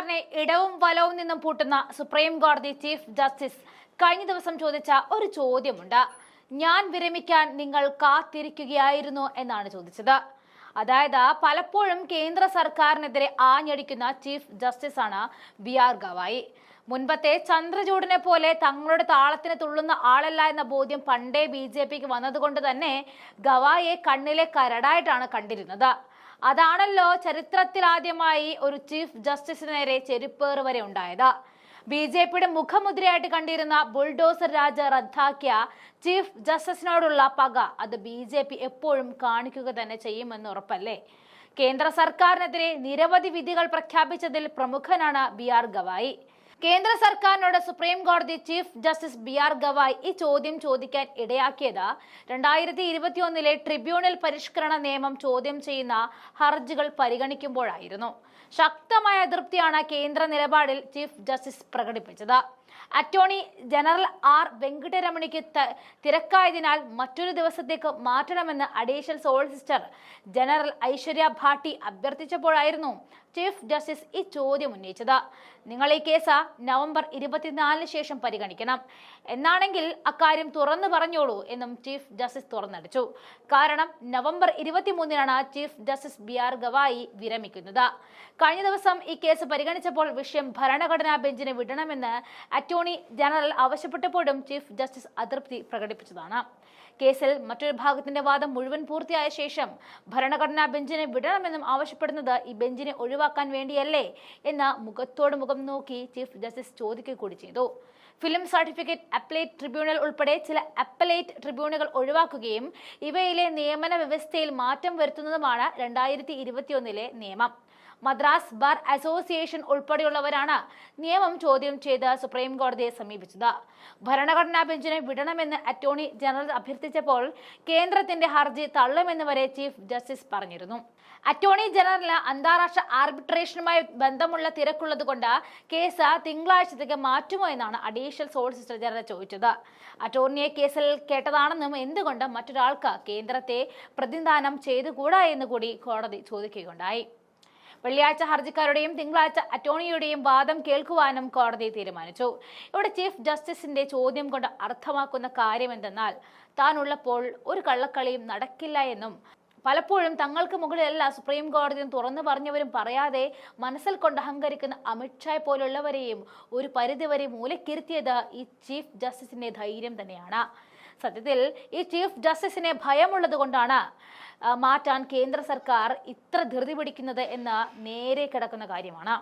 സർക്കാരിനെ ഇടവും വലവും നിന്നും പൂട്ടുന്ന സുപ്രീം കോടതി ചീഫ് ജസ്റ്റിസ് കഴിഞ്ഞ ദിവസം ചോദിച്ച ഒരു ചോദ്യമുണ്ട്. ഞാൻ വിരമിക്കാൻ നിങ്ങൾ കാത്തിരിക്കുകയായിരുന്നു എന്നാണ് ചോദിച്ചത്. അതായത് പലപ്പോഴും കേന്ദ്ര സർക്കാരിനെതിരെ ആഞ്ഞടിക്കുന്ന ചീഫ് ജസ്റ്റിസാണ് ബി.ആർ. ഗവായി. മുൻപത്തെ ചന്ദ്രചൂഡിനെ പോലെ തങ്ങളുടെ താളത്തിന് തുള്ളുന്ന ആളല്ല എന്ന ബോധ്യം പണ്ടേ ബി.ജെ.പിക്ക് വന്നതുകൊണ്ട് തന്നെ ഗവായിയെ കണ്ണിലെ കരടായിട്ടാണ് കണ്ടിരുന്നത്. അതാണല്ലോ ചരിത്രത്തിലാദ്യമായി ഒരു ചീഫ് ജസ്റ്റിസിന് നേരെ ചെരുപ്പേറ് വരെ ഉണ്ടായത്. ബി.ജെ.പിയുടെ മുഖമുദ്രയായിട്ട് കണ്ടിരുന്ന ബുൾഡോസർ രാജ റദ്ദാക്കിയ ചീഫ് ജസ്റ്റിസിനോടുള്ള പക അത് ബി.ജെ.പി എപ്പോഴും കാണിക്കുക തന്നെ ചെയ്യുമെന്ന് ഉറപ്പല്ലേ. കേന്ദ്ര സർക്കാരിനെതിരെ നിരവധി വിധികൾ പ്രഖ്യാപിച്ചതിൽ പ്രമുഖനാണ് ബി.ആർ. ഗവായി. കേന്ദ്ര സർക്കാരിനോട് സുപ്രീം കോടതി ചീഫ് ജസ്റ്റിസ് ബി.ആർ. ഗവായി ഈ ചോദ്യം ചോദിക്കാൻ ഇടയാക്കിയത് 2021 ട്രിബ്യൂണൽ പരിഷ്കരണ നിയമം ചോദ്യം ചെയ്യുന്ന ഹർജികൾ പരിഗണിക്കുമ്പോഴായിരുന്നു. ശക്തമായ അതൃപ്തിയാണ് കേന്ദ്ര നിലപാടിൽ ചീഫ് ജസ്റ്റിസ് പ്രകടിപ്പിച്ചത്. അറ്റോർണി ജനറൽ ആർ വെങ്കിട്ടരമണിക്ക് തിരക്കായതിനാൽ മറ്റൊരു ദിവസത്തേക്ക് മാറ്റണമെന്ന് additional solicitor general Aishwarya Bhati അഭ്യർത്ഥിച്ചപ്പോഴായിരുന്നു ചീഫ് ജസ്റ്റിസ് ഈ ചോദ്യം ഉന്നയിച്ചത്. നിങ്ങൾ ഈ കേസ് നവംബർ 24 ശേഷം പരിഗണിക്കണം, എന്നാണെങ്കിൽ അക്കാര്യം തുറന്നു പറഞ്ഞോളൂ എന്നും ചീഫ് ജസ്റ്റിസ് തുറന്നടിച്ചു. കാരണം November 23 chief justice B R. Gavai വിരമിക്കുന്നത്. കഴിഞ്ഞ ദിവസം ഈ കേസ് പരിഗണിച്ചപ്പോൾ വിഷയം ഭരണഘടനാ ബെഞ്ചിന് വിടണമെന്ന് അറ്റോർണി ജനറൽ ആവശ്യപ്പെട്ടപ്പോഴും ചീഫ് ജസ്റ്റിസ് അതൃപ്തി പ്രകടിപ്പിച്ചതാണ്. കേസിൽ മറ്റൊരു ഭാഗത്തിന്റെ വാദം മുഴുവൻ പൂർത്തിയായ ശേഷം ഭരണഘടനാ ബെഞ്ചിനെ വിടണമെന്നും ആവശ്യപ്പെടുന്നത് ഈ ബെഞ്ചിനെ ഒഴിവാക്കാൻ വേണ്ടിയല്ലേ എന്ന് മുഖത്തോട് മുഖം നോക്കി ചീഫ് ജസ്റ്റിസ് ചോദിക്കുക കൂടി ചെയ്തു. ഫിലിം സർട്ടിഫിക്കറ്റ് അപ്പലേറ്റ് ട്രിബ്യൂണൽ ഉൾപ്പെടെ ചില അപ്പലേറ്റ് ട്രിബ്യൂണലുകൾ ഒഴിവാക്കുകയും ഇവയിലെ നിയമന വ്യവസ്ഥയിൽ മാറ്റം വരുത്തുന്നതുമാണ് 2021 നിയമം. മദ്രാസ് ബാർ അസോസിയേഷൻ ഉൾപ്പെടെയുള്ളവരാണ് നിയമം ചോദ്യം ചെയ്ത് സുപ്രീം കോടതിയെ സമീപിച്ചത്. ഭരണഘടനാ ബെഞ്ചിനെ വിടണമെന്ന് അറ്റോർണി ജനറൽ അഭ്യർത്ഥിച്ചപ്പോൾ കേന്ദ്രത്തിന്റെ ഹർജി തള്ളുമെന്ന് വരെ ചീഫ് ജസ്റ്റിസ് പറഞ്ഞിരുന്നു. അറ്റോർണി ജനറലിന് അന്താരാഷ്ട്ര ആർബിട്രേഷനുമായി ബന്ധമുള്ള തിരക്കുള്ളതുകൊണ്ട് കേസ് തിങ്കളാഴ്ചത്തേക്ക് മാറ്റുമോ എന്നാണ് അഡീഷണൽ സോളിസിറ്റർ ജനറൽ ചോദിച്ചത്. അറ്റോർണിയെ കേസിൽ കേട്ടതാണെന്നും എന്തുകൊണ്ട് മറ്റൊരാൾക്ക് കേന്ദ്രത്തെ പ്രതിനിധാനം ചെയ്തുകൂടാ എന്ന് കൂടി കോടതി ചോദിക്കുകയുണ്ടായി. വെള്ളിയാഴ്ച ഹർജിക്കാരുടെയും തിങ്കളാഴ്ച അറ്റോർണിയുടെയും വാദം കേൾക്കുവാനും കോടതി തീരുമാനിച്ചു. ഇവിടെ ചീഫ് ജസ്റ്റിസിന്റെ ചോദ്യം കൊണ്ട് അർത്ഥമാക്കുന്ന കാര്യം എന്തെന്നാൽ താൻ ഉള്ളപ്പോൾ ഒരു കള്ളക്കളിയും നടക്കില്ല എന്നും പലപ്പോഴും തങ്ങൾക്ക് മുകളിലല്ല സുപ്രീം കോടതിയും തുറന്നു പറഞ്ഞവരും പറയാതെ മനസ്സിൽ കൊണ്ട് അഹങ്കരിക്കുന്ന അമിത്ഷാ പോലുള്ളവരെയും ഒരു പരിധിവരെ മൂലക്കിരുത്തിയത് ഈ ചീഫ് ജസ്റ്റിസിന്റെ ധൈര്യം തന്നെയാണ്. സത്യത്തിൽ ഈ ചീഫ് ജസ്റ്റിസിനെ ഭയമുള്ളത് കൊണ്ടാണ് മാറ്റാൻ കേന്ദ്ര സർക്കാർ ഇത്ര ധൃതി പിടിക്കുന്നത് എന്ന് നേരെ കിടക്കുന്ന കാര്യമാണ്.